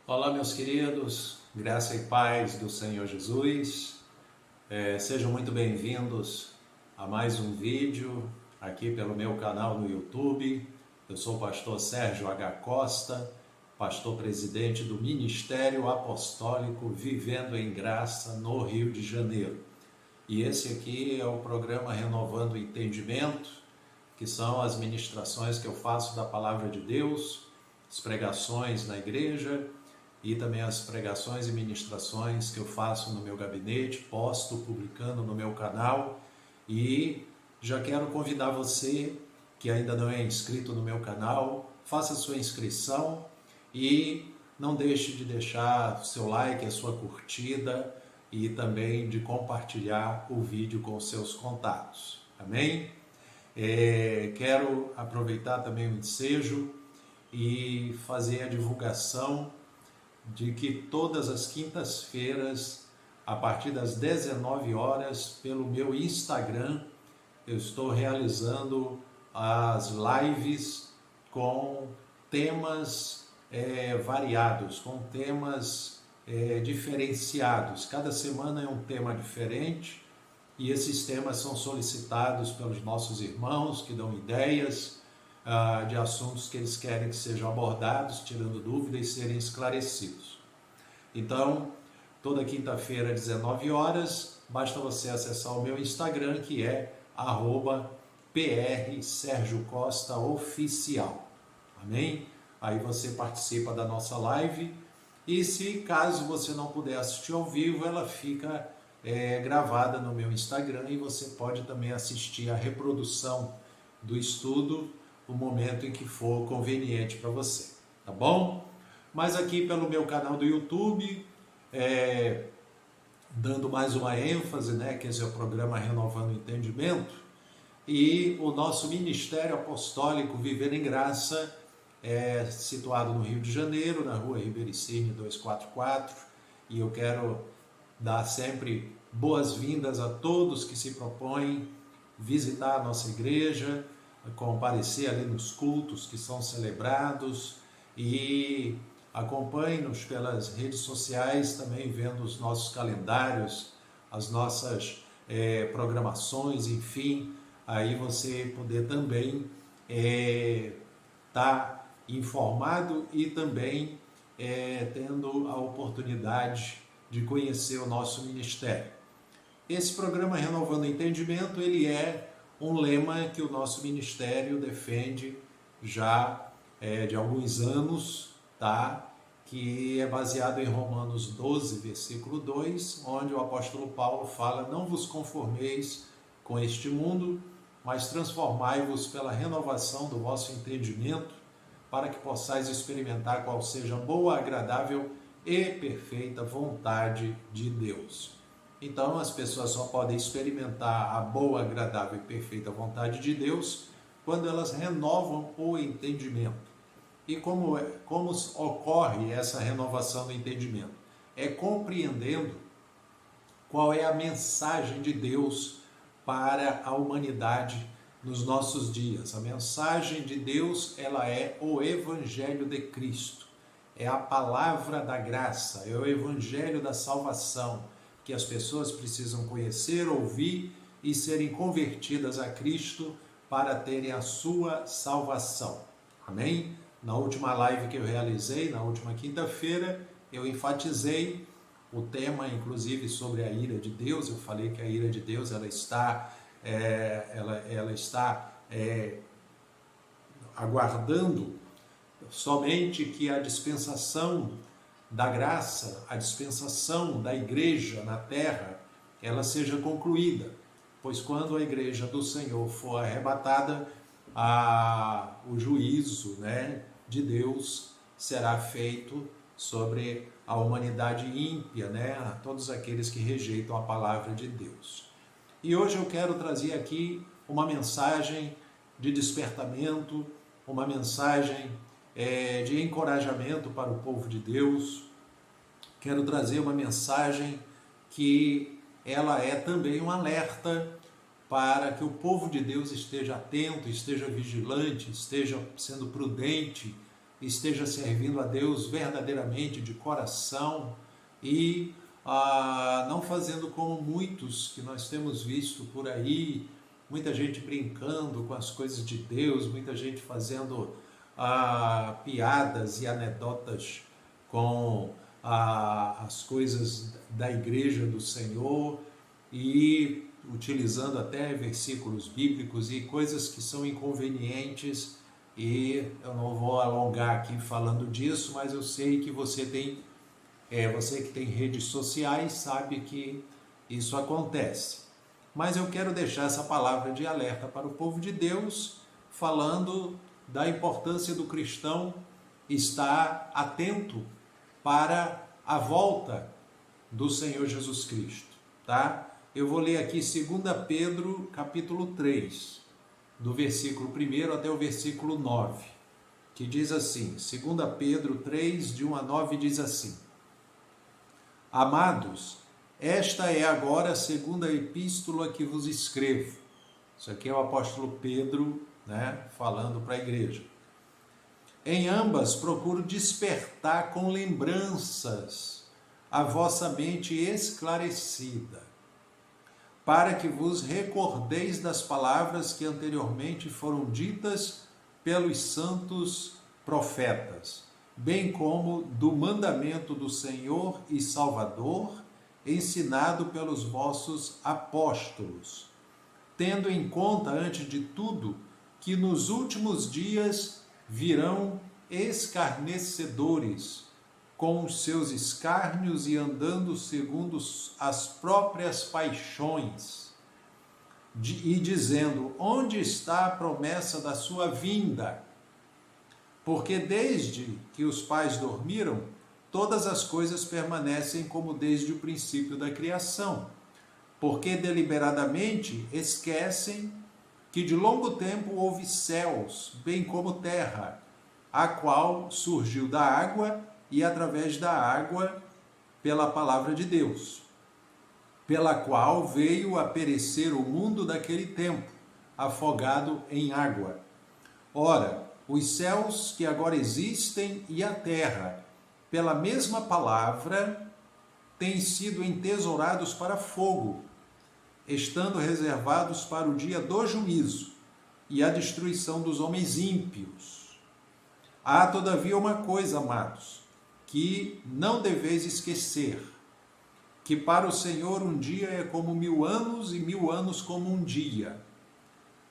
Olá, meus queridos, graça e paz do Senhor Jesus. Sejam muito bem-vindos a mais um vídeo aqui pelo meu canal no YouTube. Eu sou o pastor Sérgio H. Costa, pastor presidente do Ministério Apostólico Vivendo em Graça no Rio de Janeiro. E esse aqui é o programa Renovando o Entendimento, que são as ministrações que eu faço da Palavra de Deus, as pregações na igreja, e também as pregações e ministrações que eu faço no meu gabinete, posto, publicando no meu canal. E já quero convidar você que ainda não é inscrito no meu canal, faça sua inscrição e não deixe de deixar seu like, a sua curtida e também de compartilhar o vídeo com seus contatos. Amém? Quero aproveitar também o ensejo e fazer a divulgação de que todas as quintas-feiras, a partir das 19 horas, pelo meu Instagram, eu estou realizando as lives com temas variados, com temas diferenciados. Cada semana é um tema diferente e esses temas são solicitados pelos nossos irmãos que dão ideias de assuntos que eles querem que sejam abordados, tirando dúvidas e serem esclarecidos. Então, toda quinta-feira, às 19 horas, basta você acessar o meu Instagram, que é @PrSérgioCostaOficial. Amém? Aí você participa da nossa live e se caso você não puder assistir ao vivo, ela fica gravada no meu Instagram e você pode também assistir a reprodução do estudo no momento em que for conveniente para você, tá bom? Mas aqui pelo meu canal do YouTube, dando mais uma ênfase, né, que esse é o programa Renovando o Entendimento, e o nosso Ministério Apostólico Viver em Graça é situado no Rio de Janeiro, na rua Ribericini 244, e eu quero dar sempre boas-vindas a todos que se propõem visitar a nossa igreja, comparecer ali nos cultos que são celebrados e acompanhe-nos pelas redes sociais, também vendo os nossos calendários, as nossas programações, enfim, aí você poder também tá informado e também tendo a oportunidade de conhecer o nosso ministério. Esse programa Renovando o Entendimento, ele é um lema que o nosso ministério defende já de alguns anos, tá? Que é baseado em Romanos 12, versículo 2, onde o apóstolo Paulo fala: não vos conformeis com este mundo, mas transformai-vos pela renovação do vosso entendimento, para que possais experimentar qual seja a boa, agradável e perfeita vontade de Deus. Então, as pessoas só podem experimentar a boa, agradável e perfeita vontade de Deus quando elas renovam o entendimento. E como ocorre essa renovação do entendimento? É compreendendo qual é a mensagem de Deus para a humanidade nos nossos dias. A mensagem de Deus, ela é o Evangelho de Cristo. É a palavra da graça, é o Evangelho da salvação, que as pessoas precisam conhecer, ouvir e serem convertidas a Cristo para terem a sua salvação. Amém? Na última live que eu realizei, na última quinta-feira, eu enfatizei o tema, inclusive, sobre a ira de Deus. Eu falei que a ira de Deus ela está aguardando somente que a dispensação da graça, a dispensação da igreja na terra, ela seja concluída, pois quando a igreja do Senhor for arrebatada, o juízo, de Deus será feito sobre a humanidade ímpia, a todos aqueles que rejeitam a palavra de Deus. E hoje eu quero trazer aqui uma mensagem de despertamento, uma mensagem de encorajamento para o povo de Deus. Quero trazer uma mensagem que ela é também um alerta para que o povo de Deus esteja atento, esteja vigilante, esteja sendo prudente, esteja servindo a Deus verdadeiramente, de coração, e não fazendo como muitos que nós temos visto por aí, muita gente brincando com as coisas de Deus, muita gente fazendo piadas e anedotas com as coisas da igreja do Senhor e utilizando até versículos bíblicos e coisas que são inconvenientes, e eu não vou alongar aqui falando disso, mas eu sei que você que tem redes sociais sabe que isso acontece. Mas eu quero deixar essa palavra de alerta para o povo de Deus, falando da importância do cristão estar atento para a volta do Senhor Jesus Cristo, tá? Eu vou ler aqui 2 Pedro, capítulo 3, do versículo 1 até o versículo 9, que diz assim, 2 Pedro 3, de 1 a 9, diz assim: Amados, esta é agora a segunda epístola que vos escrevo. Isso aqui é o apóstolo Pedro, falando para a igreja. Em ambas procuro despertar com lembranças a vossa mente esclarecida, para que vos recordeis das palavras que anteriormente foram ditas pelos santos profetas, bem como do mandamento do Senhor e Salvador, ensinado pelos vossos apóstolos, tendo em conta, antes de tudo, que nos últimos dias virão escarnecedores, com os seus escárnios e andando segundo as próprias paixões, e dizendo: onde está a promessa da sua vinda? Porque desde que os pais dormiram, todas as coisas permanecem como desde o princípio da criação, porque deliberadamente esquecem que de longo tempo houve céus, bem como terra, a qual surgiu da água e através da água pela palavra de Deus, pela qual veio a perecer o mundo daquele tempo, afogado em água. Ora, os céus que agora existem e a terra, pela mesma palavra, têm sido entesourados para fogo, estando reservados para o dia do juízo e a destruição dos homens ímpios. Há, todavia, uma coisa, amados, que não deveis esquecer, que para o Senhor um dia é como 1000 anos e 1000 anos como um dia.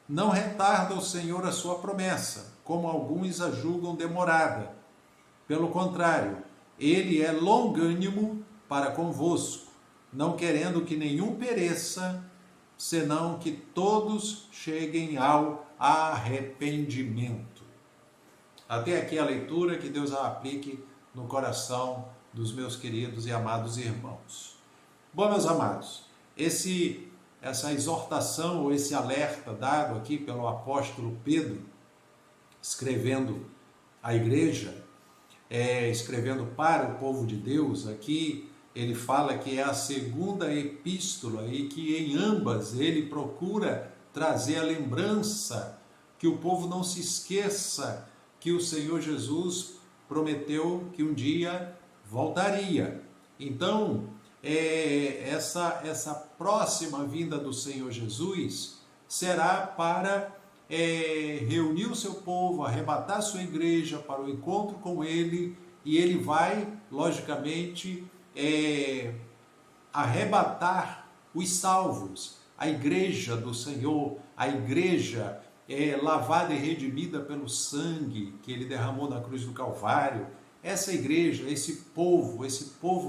Não retarda o Senhor a sua promessa, como alguns a julgam demorada. Pelo contrário, ele é longânimo para convosco, não querendo que nenhum pereça, senão que todos cheguem ao arrependimento. Até aqui a leitura, que Deus a aplique no coração dos meus queridos e amados irmãos. Bom, meus amados, essa exortação ou esse alerta dado aqui pelo apóstolo Pedro, escrevendo à igreja, escrevendo para o povo de Deus, aqui ele fala que é a segunda epístola e que em ambas ele procura trazer a lembrança, que o povo não se esqueça que o Senhor Jesus prometeu que um dia voltaria. Então, essa próxima vinda do Senhor Jesus será para reunir o seu povo, arrebatar a sua igreja para o encontro com ele, e ele vai, logicamente, arrebatar os salvos, a igreja do Senhor, a igreja lavada e redimida pelo sangue que ele derramou na cruz do Calvário. Essa igreja, esse povo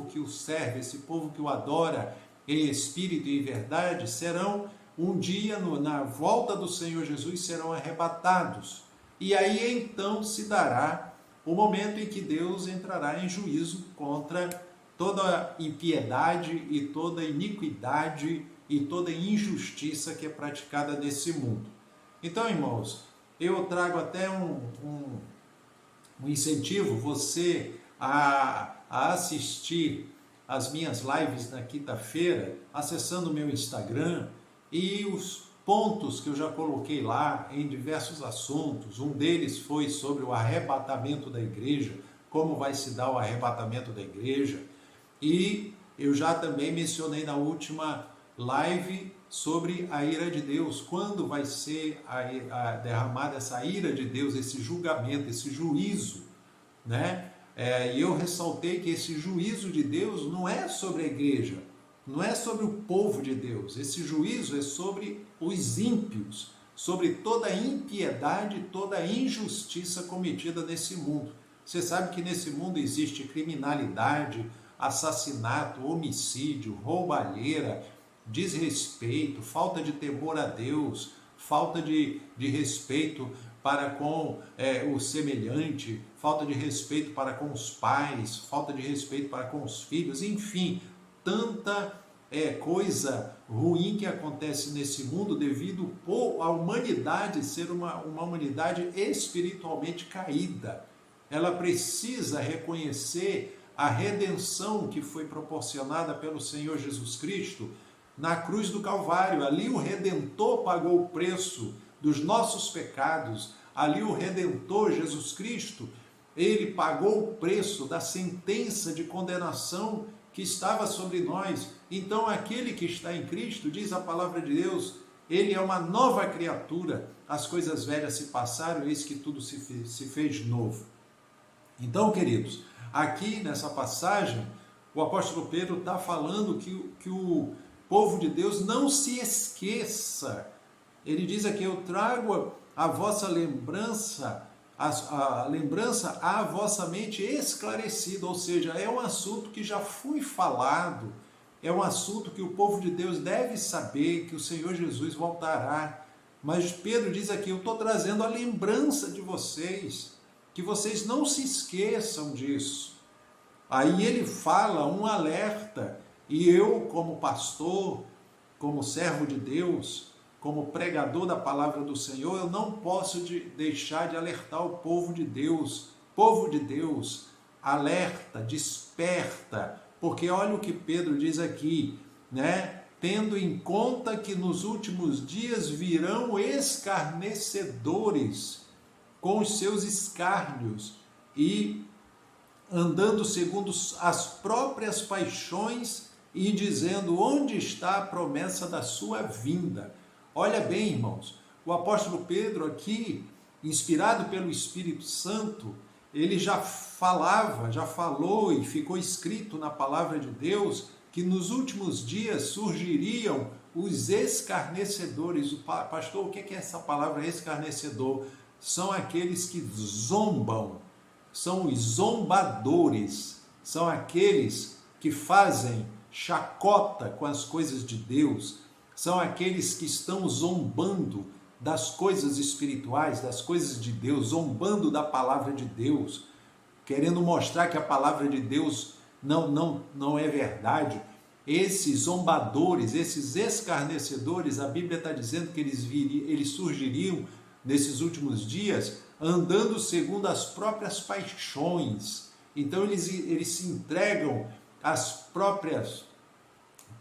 que o serve, esse povo que o adora em espírito e em verdade, serão um dia, na volta do Senhor Jesus, serão arrebatados. E aí então se dará o momento em que Deus entrará em juízo contra toda impiedade e toda iniquidade e toda injustiça que é praticada nesse mundo. Então, irmãos, eu trago até um incentivo você a assistir as minhas lives na quinta-feira, acessando o meu Instagram, e pontos que eu já coloquei lá em diversos assuntos. Um deles foi sobre o arrebatamento da igreja, como vai se dar o arrebatamento da igreja. E eu já também mencionei na última live sobre a ira de Deus, quando vai ser derramada essa ira de Deus, esse julgamento, esse juízo, né? E eu ressaltei que esse juízo de Deus não é sobre a igreja, não é sobre o povo de Deus, esse juízo é sobre os ímpios, sobre toda a impiedade, toda a injustiça cometida nesse mundo. Você sabe que nesse mundo existe criminalidade, assassinato, homicídio, roubalheira, desrespeito, falta de temor a Deus, falta de respeito para com o semelhante, falta de respeito para com os pais, falta de respeito para com os filhos, enfim, tanta coisa ruim que acontece nesse mundo devido à humanidade ser uma humanidade espiritualmente caída. Ela precisa reconhecer a redenção que foi proporcionada pelo Senhor Jesus Cristo na cruz do Calvário. Ali o Redentor pagou o preço dos nossos pecados. Ali o Redentor, Jesus Cristo, ele pagou o preço da sentença de condenação que estava sobre nós. Então aquele que está em Cristo, diz a palavra de Deus, ele é uma nova criatura. As coisas velhas se passaram, eis que tudo se fez novo. Então, queridos, aqui nessa passagem, o apóstolo Pedro está falando que o povo de Deus não se esqueça. Ele diz aqui, eu trago a vossa lembrança, a lembrança à vossa mente esclarecida, ou seja, é um assunto que já foi falado, é um assunto que o povo de Deus deve saber, que o Senhor Jesus voltará. Mas Pedro diz aqui, eu estou trazendo a lembrança de vocês, que vocês não se esqueçam disso. Aí ele fala um alerta, e eu como pastor, como servo de Deus, como pregador da palavra do Senhor, eu não posso deixar de alertar o povo de Deus. Povo de Deus, alerta, desperta, porque olha o que Pedro diz aqui, né? Tendo em conta que nos últimos dias virão escarnecedores com os seus escárnios e andando segundo as próprias paixões e dizendo, onde está a promessa da sua vinda? Olha bem, irmãos, o apóstolo Pedro aqui, inspirado pelo Espírito Santo, ele já falou e ficou escrito na palavra de Deus que nos últimos dias surgiriam os escarnecedores. Pastor, o que é essa palavra escarnecedor? São aqueles que zombam, são os zombadores, são aqueles que fazem chacota com as coisas de Deus, são aqueles que estão zombando das coisas espirituais, das coisas de Deus, zombando da palavra de Deus, querendo mostrar que a palavra de Deus não é verdade. Esses zombadores, esses escarnecedores, a Bíblia está dizendo que eles surgiriam nesses últimos dias, andando segundo as próprias paixões. Então eles se entregam às próprias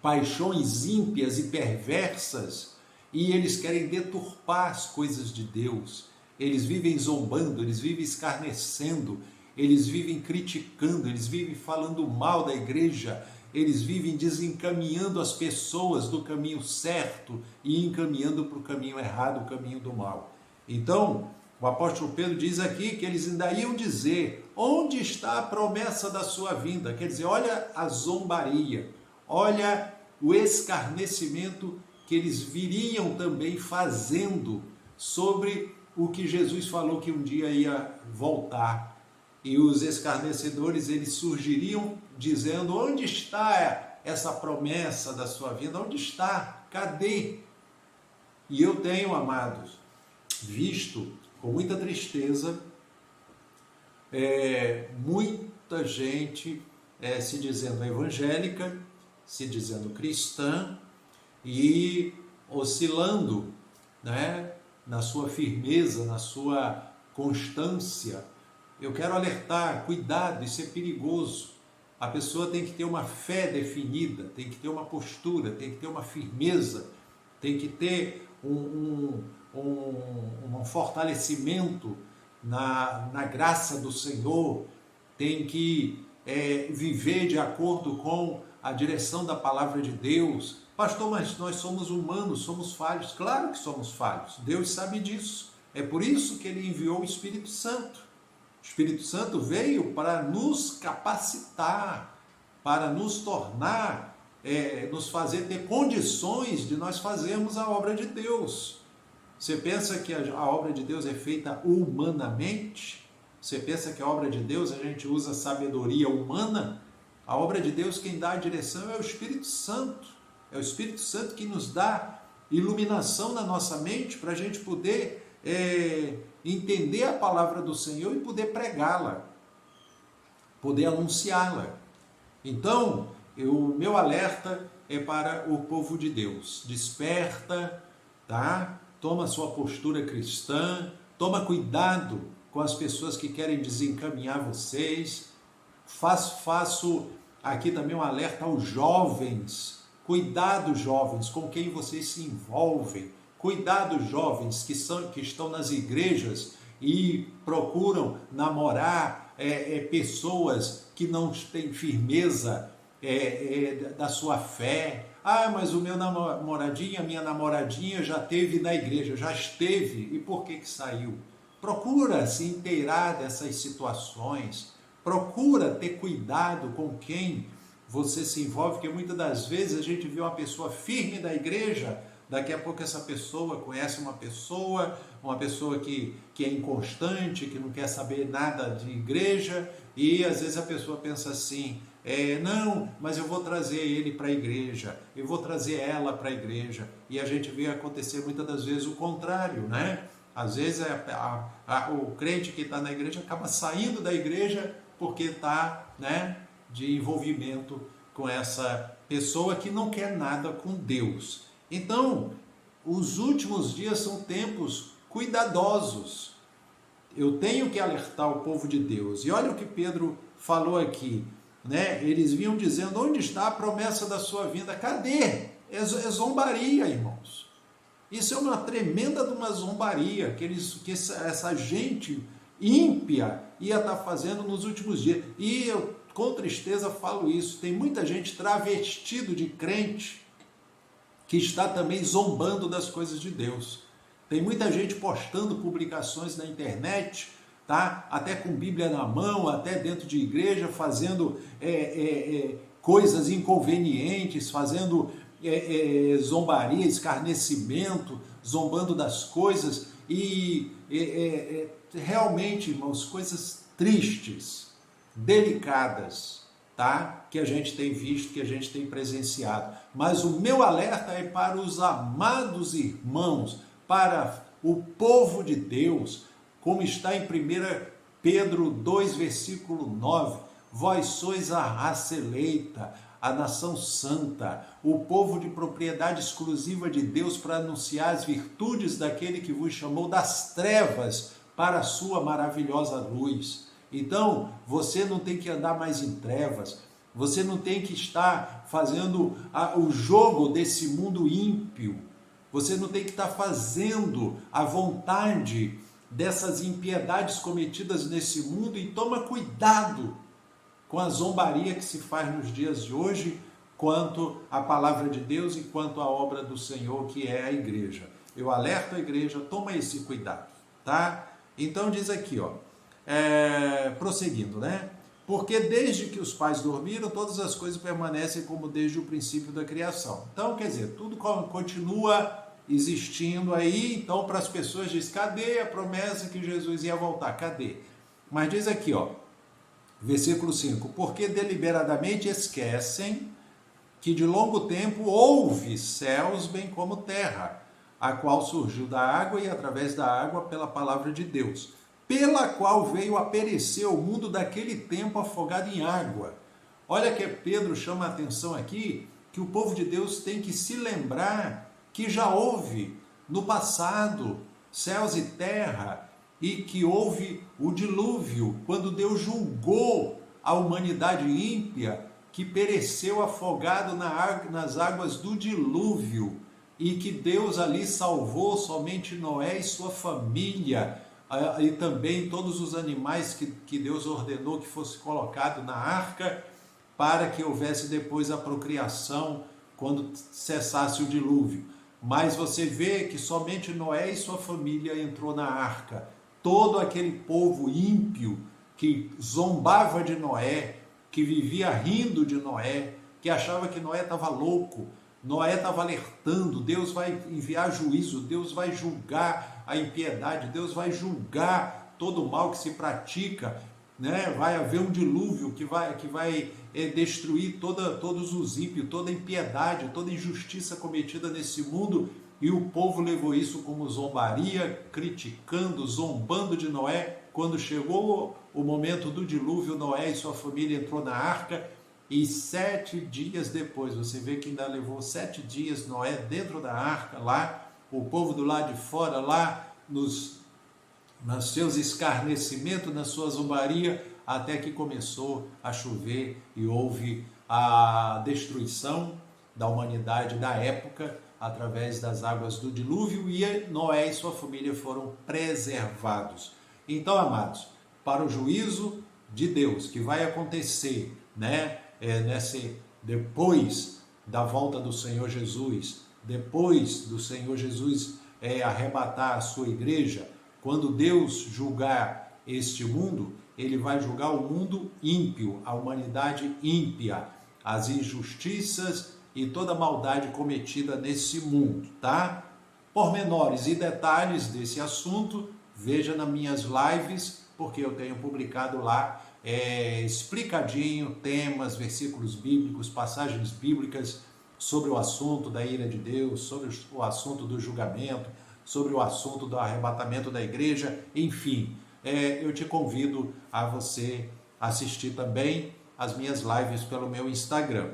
paixões ímpias e perversas, e eles querem deturpar as coisas de Deus. Eles vivem zombando, eles vivem escarnecendo, eles vivem criticando, eles vivem falando mal da igreja, eles vivem desencaminhando as pessoas do caminho certo e encaminhando para o caminho errado, o caminho do mal. Então, o apóstolo Pedro diz aqui que eles ainda iam dizer, onde está a promessa da sua vinda? Quer dizer, olha a zombaria, olha o escarnecimento que eles viriam também fazendo sobre o que Jesus falou que um dia ia voltar. E os escarnecedores, eles surgiriam dizendo, onde está essa promessa da sua vinda? Onde está? Cadê? E eu tenho, amados, visto com muita tristeza, muita gente se dizendo evangélica, se dizendo cristã e oscilando, né, na sua firmeza, na sua constância. Eu quero alertar, cuidado, isso é perigoso. A pessoa tem que ter uma fé definida, tem que ter uma postura, tem que ter uma firmeza, tem que ter um fortalecimento na graça do Senhor, tem que viver de acordo com a direção da palavra de Deus. Pastor, mas nós somos humanos, somos falhos. Claro que somos falhos, Deus sabe disso. É por isso que Ele enviou o Espírito Santo. O Espírito Santo veio para nos capacitar, para nos tornar, nos fazer ter condições de nós fazermos a obra de Deus. Você pensa que a obra de Deus é feita humanamente? Você pensa que a obra de Deus a gente usa sabedoria humana? A obra de Deus, quem dá a direção é o Espírito Santo. É o Espírito Santo que nos dá iluminação na nossa mente para a gente poder entender a palavra do Senhor e poder pregá-la, poder anunciá-la. Então, o meu alerta é para o povo de Deus. Desperta, tá? Toma sua postura cristã, toma cuidado com as pessoas que querem desencaminhar vocês. Faço aqui também um alerta aos jovens. Cuidado, jovens, com quem vocês se envolvem. Cuidado, jovens que estão nas igrejas e procuram namorar pessoas que não têm firmeza da sua fé. Ah, mas o meu namoradinho, a minha namoradinha já esteve na igreja, já esteve, e por que saiu? Procura se inteirar dessas situações, procura ter cuidado com quem você se envolve, porque muitas das vezes a gente vê uma pessoa firme da igreja, daqui a pouco essa pessoa conhece uma pessoa que é inconstante, que não quer saber nada de igreja, e às vezes a pessoa pensa assim, não, mas eu vou trazer ele para a igreja, eu vou trazer ela para a igreja, e a gente vê acontecer muitas das vezes o contrário, né? Às vezes o crente que está na igreja acaba saindo da igreja porque está, né, de envolvimento com essa pessoa que não quer nada com Deus. Então, os últimos dias são tempos cuidadosos. Eu tenho que alertar o povo de Deus. E olha o que Pedro falou aqui, né? Eles vinham dizendo, onde está a promessa da sua vinda? Cadê? É zombaria, irmãos. Isso é uma tremenda de uma zombaria que essa gente ímpia ia estar fazendo nos últimos dias. E eu, com tristeza, falo isso. Tem muita gente travestido de crente que está também zombando das coisas de Deus. Tem muita gente postando publicações na internet, tá? Até com Bíblia na mão, até dentro de igreja, fazendo coisas inconvenientes, fazendo zombaria, escarnecimento, zombando das coisas e realmente, irmãos, coisas tristes, delicadas, tá? Que a gente tem visto, que a gente tem presenciado. Mas o meu alerta é para os amados irmãos, para o povo de Deus, como está em 1 Pedro 2, versículo 9, vós sois a raça eleita, a nação santa, o povo de propriedade exclusiva de Deus para anunciar as virtudes daquele que vos chamou das trevas para a sua maravilhosa luz. Então, você não tem que andar mais em trevas, você não tem que estar fazendo o jogo desse mundo ímpio, você não tem que estar fazendo a vontade dessas impiedades cometidas nesse mundo, e toma cuidado com a zombaria que se faz nos dias de hoje quanto à palavra de Deus e quanto à obra do Senhor, que é a igreja. Eu alerto a igreja, toma esse cuidado, tá? Então diz aqui, prosseguindo, né? Porque desde que os pais dormiram, todas as coisas permanecem como desde o princípio da criação. Então, quer dizer, tudo continua existindo aí. Então, para as pessoas diz, cadê a promessa que Jesus ia voltar? Cadê? Mas diz aqui, versículo 5, porque deliberadamente esquecem que de longo tempo houve céus bem como terra, a qual surgiu da água e através da água pela palavra de Deus, pela qual veio a perecer o mundo daquele tempo afogado em água. Olha que Pedro chama a atenção aqui, que o povo de Deus tem que se lembrar que já houve no passado céus e terra, e que houve o dilúvio, quando Deus julgou a humanidade ímpia, que pereceu afogado nas águas do dilúvio. e que Deus ali salvou somente Noé e sua família, e também todos os animais que Deus ordenou que fosse colocado na arca, para que houvesse depois a procriação quando cessasse o dilúvio. Mas você vê que somente Noé e sua família entrou na arca. Todo aquele povo ímpio que zombava de Noé, que vivia rindo de Noé, que achava que Noé estava louco, Noé estava alertando, Deus vai enviar juízo, Deus vai julgar a impiedade, Deus vai julgar todo o mal que se pratica, né? Vai haver um dilúvio que vai destruir todos os ímpios, toda a impiedade, toda a injustiça cometida nesse mundo, e o povo levou isso como zombaria, criticando, zombando de Noé. Quando chegou o momento do dilúvio, Noé e sua família entrou na arca, e 7 dias depois, você vê que ainda levou 7 dias Noé dentro da arca, lá, o povo do lado de fora, lá nos seus escarnecimentos, na sua zombaria, até que começou a chover e houve a destruição da humanidade da época através das águas do dilúvio, e Noé e sua família foram preservados. Então, amados, para o juízo de Deus que vai acontecer, né, depois da volta do Senhor Jesus, depois do Senhor Jesus arrebatar a sua igreja, quando Deus julgar este mundo, ele vai julgar o mundo ímpio, a humanidade ímpia, as injustiças e toda a maldade cometida nesse mundo, tá? Pormenores e detalhes desse assunto, veja nas minhas lives, porque eu tenho publicado lá explicadinho temas, versículos bíblicos, passagens bíblicas sobre o assunto da ira de Deus, sobre o assunto do julgamento, sobre o assunto do arrebatamento da igreja, enfim, eu te convido a você assistir também as minhas lives pelo meu Instagram.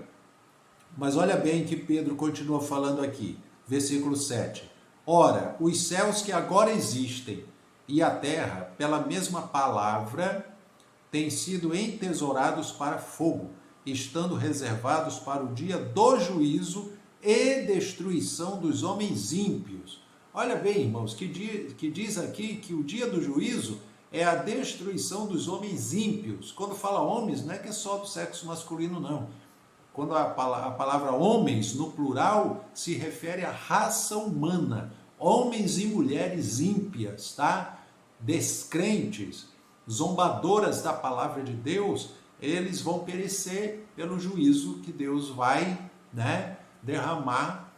Mas olha bem que Pedro continua falando aqui, versículo 7. Ora, os céus que agora existem e a terra, pela mesma palavra, têm sido entesourados para fogo, estando reservados para o dia do juízo e destruição dos homens ímpios. Olha bem, irmãos, que diz aqui que o dia do juízo é a destruição dos homens ímpios. Quando fala homens, não é que é só do sexo masculino, não. Quando a palavra homens, no plural, se refere à raça humana. Homens e mulheres ímpias, tá? Descrentes, zombadoras da palavra de Deus, eles vão perecer pelo juízo que Deus vai, né, derramar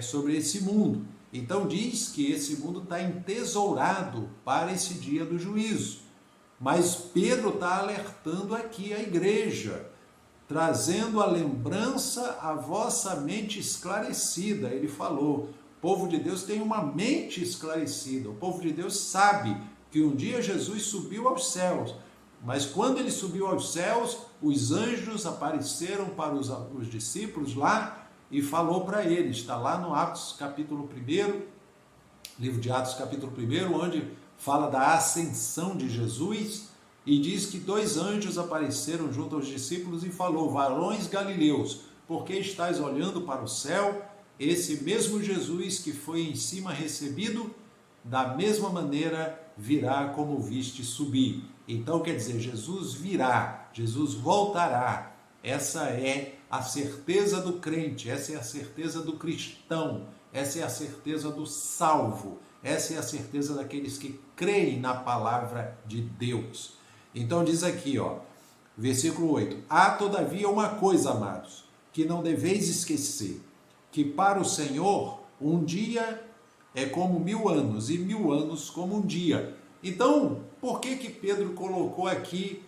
sobre esse mundo. Então diz que esse mundo está entesourado para esse dia do juízo. Mas Pedro está alertando aqui a igreja, trazendo a lembrança à vossa mente esclarecida. Ele falou, o povo de Deus tem uma mente esclarecida, o povo de Deus sabe que um dia Jesus subiu aos céus, mas quando ele subiu aos céus, os anjos apareceram para os discípulos lá e falou para eles, está lá no Atos capítulo 1, livro de Atos capítulo 1, onde fala da ascensão de Jesus, e diz que 2 anjos apareceram junto aos discípulos e falou, varões galileus, por que estáis olhando para o céu? Esse mesmo Jesus que foi em cima recebido, da mesma maneira virá como viste subir. Então quer dizer, Jesus virá, Jesus voltará. Essa é a certeza do crente, essa é a certeza do cristão, essa é a certeza do salvo, essa é a certeza daqueles que creem na palavra de Deus. Então diz aqui, ó, versículo 8, há todavia uma coisa, amados, que não deveis esquecer, que para o Senhor um dia é como 1000 anos, e 1000 anos como um dia. Então, por que Pedro colocou aqui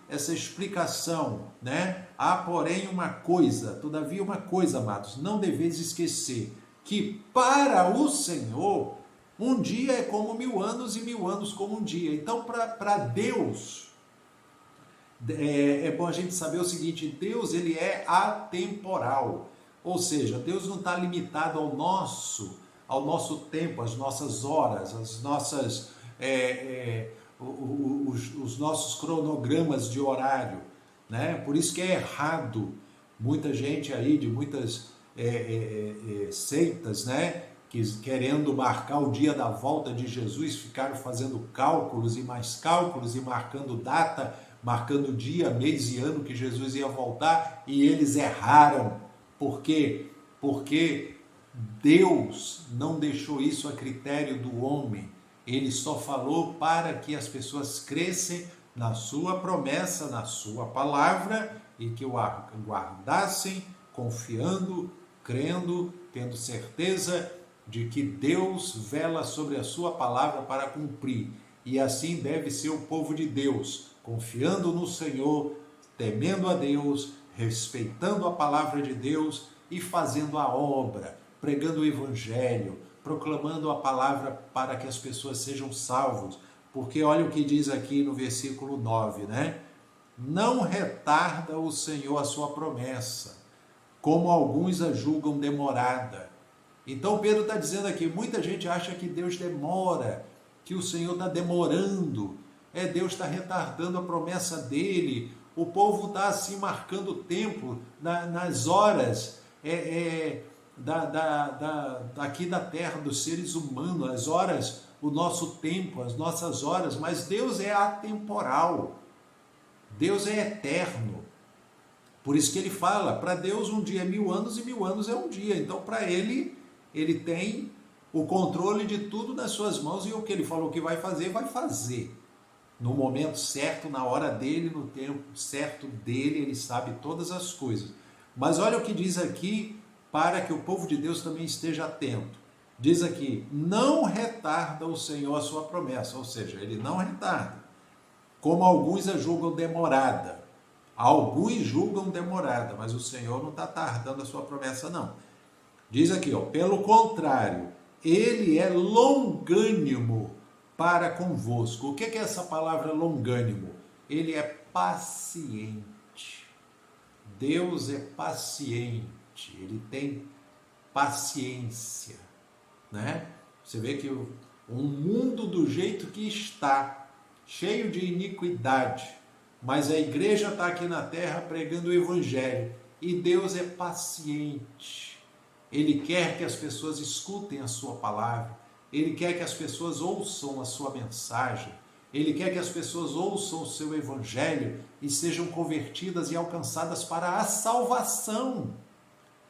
essa explicação, né? Há, porém, uma coisa, todavia uma coisa, amados, não deveis esquecer, que para o Senhor, um dia é como 1000 anos e 1000 anos como um dia. Então, para Deus, é bom a gente saber o seguinte, Deus ele é atemporal, ou seja, Deus não está limitado ao nosso tempo, às nossas horas, às nossas... os nossos cronogramas de horário, né? Por isso que é errado muita gente aí de muitas seitas, né, que querendo marcar o dia da volta de Jesus, ficaram fazendo cálculos e mais cálculos e marcando data, marcando dia, mês e ano que Jesus ia voltar, e eles erraram. Por quê? Porque Deus não deixou isso a critério do homem. Ele só falou para que as pessoas crescem na sua promessa, na sua palavra, e que o guardassem confiando, crendo, tendo certeza de que Deus vela sobre a sua palavra para cumprir. E assim deve ser o povo de Deus, confiando no Senhor, temendo a Deus, respeitando a palavra de Deus e fazendo a obra, pregando o evangelho, proclamando a palavra para que as pessoas sejam salvos. Porque olha o que diz aqui no versículo 9, né? Não retarda o Senhor a sua promessa, como alguns a julgam demorada. Então Pedro está dizendo aqui, muita gente acha que Deus demora, que o Senhor está demorando, Deus está retardando a promessa dele, o povo está assim marcando o tempo nas horas aqui da terra, dos seres humanos, as horas, o nosso tempo, as nossas horas, mas Deus é atemporal, Deus é eterno. Por isso que ele fala, para Deus um dia é 1000 anos e 1000 anos é um dia. Então para ele tem o controle de tudo nas suas mãos e o que ele falou que vai fazer, vai fazer. No momento certo, na hora dele, no tempo certo dele, ele sabe todas as coisas. Mas olha o que diz aqui, para que o povo de Deus também esteja atento. Diz aqui, não retarda o Senhor a sua promessa, ou seja, ele não retarda, como alguns a julgam demorada. Alguns julgam demorada, mas o Senhor não está tardando a sua promessa, não. Diz aqui, pelo contrário, ele é longânimo para convosco. O que é essa palavra longânimo? Ele é paciente. Deus é paciente, ele tem paciência, né? Você vê que um mundo do jeito que está, cheio de iniquidade, mas a igreja está aqui na terra pregando o evangelho, e Deus é paciente. Ele quer que as pessoas escutem a sua palavra, ele quer que as pessoas ouçam a sua mensagem, ele quer que as pessoas ouçam o seu evangelho e sejam convertidas e alcançadas para a salvação.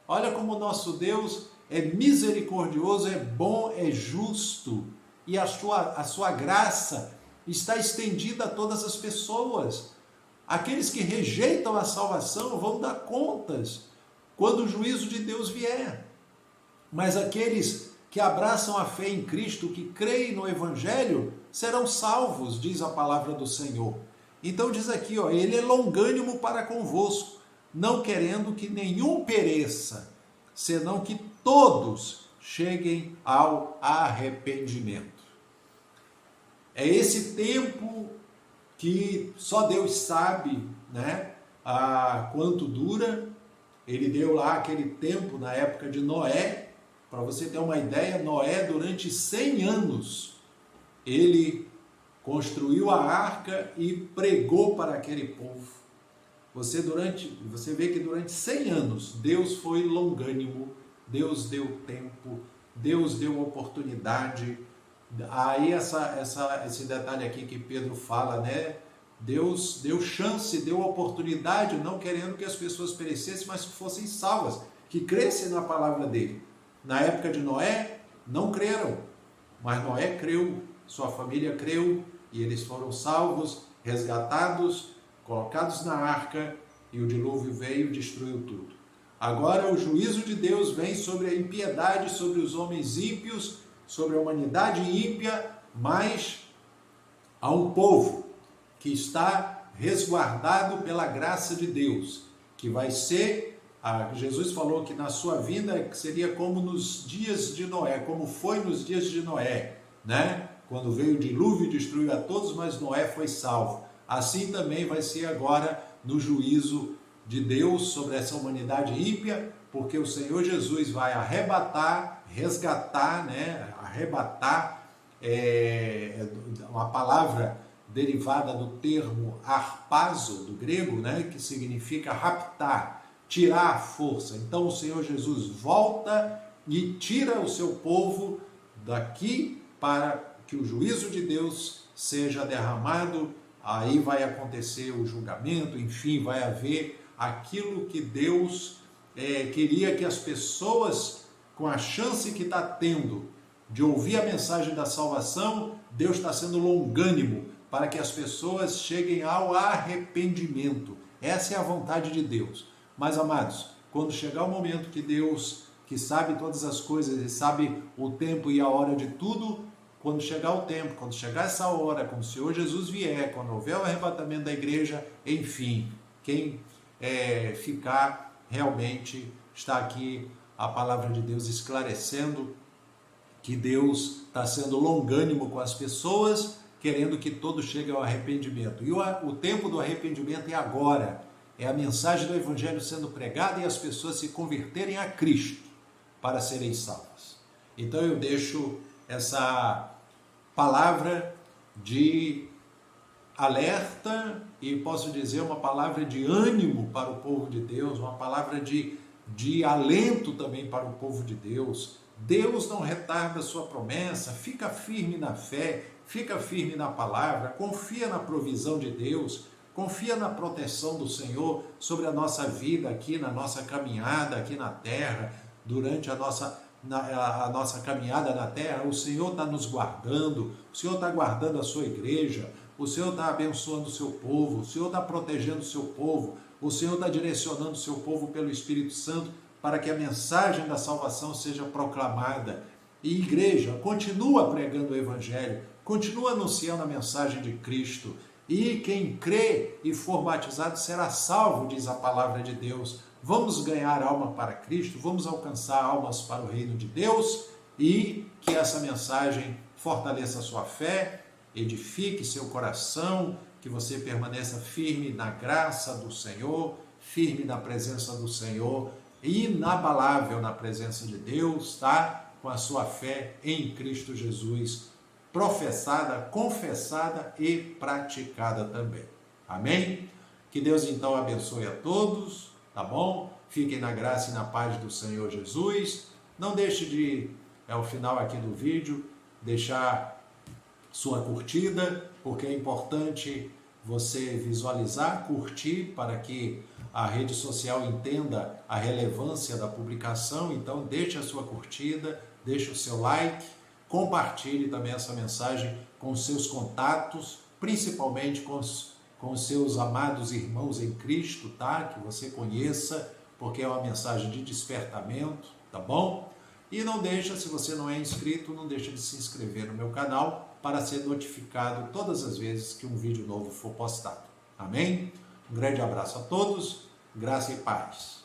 Olha como o nosso Deus é misericordioso, é bom, é justo, e a sua graça está estendida a todas as pessoas. Aqueles que rejeitam a salvação vão dar contas quando o juízo de Deus vier. Mas aqueles que abraçam a fé em Cristo, que creem no Evangelho, serão salvos, diz a palavra do Senhor. Então diz aqui, ele é longânimo para convosco, não querendo que nenhum pereça, senão que todos cheguem ao arrependimento. É esse tempo que só Deus sabe, né, quanto dura. Ele deu lá aquele tempo na época de Noé. Para você ter uma ideia, Noé, durante 100 anos, ele construiu a arca e pregou para aquele povo. Você vê que durante 100 anos, Deus foi longânimo, Deus deu tempo, Deus deu oportunidade. Aí esse detalhe aqui que Pedro fala, né? Deus deu chance, deu oportunidade, não querendo que as pessoas perecessem, mas que fossem salvas, que crescem na palavra dele. Na época de Noé, não creram, mas Noé creu, sua família creu, e eles foram salvos, resgatados, colocados na arca, e o dilúvio veio e destruiu tudo. Agora o juízo de Deus vem sobre a impiedade, sobre os homens ímpios, sobre a humanidade ímpia, mas há um povo que está resguardado pela graça de Deus, que vai ser, Jesus falou que na sua vinda seria como nos dias de Noé, como foi nos dias de Noé, né? Quando veio o dilúvio e destruiu a todos, mas Noé foi salvo. Assim também vai ser agora no juízo de Deus sobre essa humanidade ímpia, porque o Senhor Jesus vai arrebatar, resgatar, né? Arrebatar uma palavra derivada do termo harpazo, do grego, né? Que significa raptar. tirar a força. Então o Senhor Jesus volta e tira o seu povo daqui para que o juízo de Deus seja derramado. Aí vai acontecer o julgamento, enfim, vai haver aquilo que Deus queria que as pessoas, com a chance que está tendo de ouvir a mensagem da salvação, Deus está sendo longânimo para que as pessoas cheguem ao arrependimento. Essa é a vontade de Deus. Mas, amados, quando chegar o momento que Deus, que sabe todas as coisas e sabe o tempo e a hora de tudo, quando chegar o tempo, quando chegar essa hora, quando o Senhor Jesus vier, quando houver o arrebatamento da igreja, enfim, quem ficar realmente está aqui a palavra de Deus esclarecendo que Deus está sendo longânimo com as pessoas, querendo que todos cheguem ao arrependimento. E o tempo do arrependimento é agora. É a mensagem do Evangelho sendo pregada e as pessoas se converterem a Cristo para serem salvas. Então eu deixo essa palavra de alerta e posso dizer uma palavra de ânimo para o povo de Deus, uma palavra de alento também para o povo de Deus. Deus não retarda a sua promessa, fica firme na fé, fica firme na palavra, confia na provisão de Deus, confia na proteção do Senhor sobre a nossa vida aqui, na nossa caminhada aqui na terra, durante a nossa caminhada na terra. O Senhor está nos guardando, o Senhor está guardando a sua igreja, o Senhor está abençoando o seu povo, o Senhor está protegendo o seu povo, o Senhor está direcionando o seu povo pelo Espírito Santo para que a mensagem da salvação seja proclamada. E igreja, continua pregando o Evangelho, continua anunciando a mensagem de Cristo. E quem crê e for batizado será salvo, diz a palavra de Deus. Vamos ganhar alma para Cristo, vamos alcançar almas para o reino de Deus e que essa mensagem fortaleça a sua fé, edifique seu coração, que você permaneça firme na graça do Senhor, firme na presença do Senhor, inabalável na presença de Deus, tá? Com a sua fé em Cristo Jesus, professada, confessada e praticada também. Amém? Que Deus então abençoe a todos, tá bom? Fiquem na graça e na paz do Senhor Jesus. Não deixe de, ao final aqui do vídeo, deixar sua curtida, porque é importante você visualizar, curtir, para que a rede social entenda a relevância da publicação. Então deixe a sua curtida, deixe o seu like, compartilhe também essa mensagem com os seus contatos, principalmente com os seus amados irmãos em Cristo, tá? Que você conheça, porque é uma mensagem de despertamento, tá bom? E não deixa, se você não é inscrito, não deixa de se inscrever no meu canal para ser notificado todas as vezes que um vídeo novo for postado. Amém? Um grande abraço a todos, graça e paz.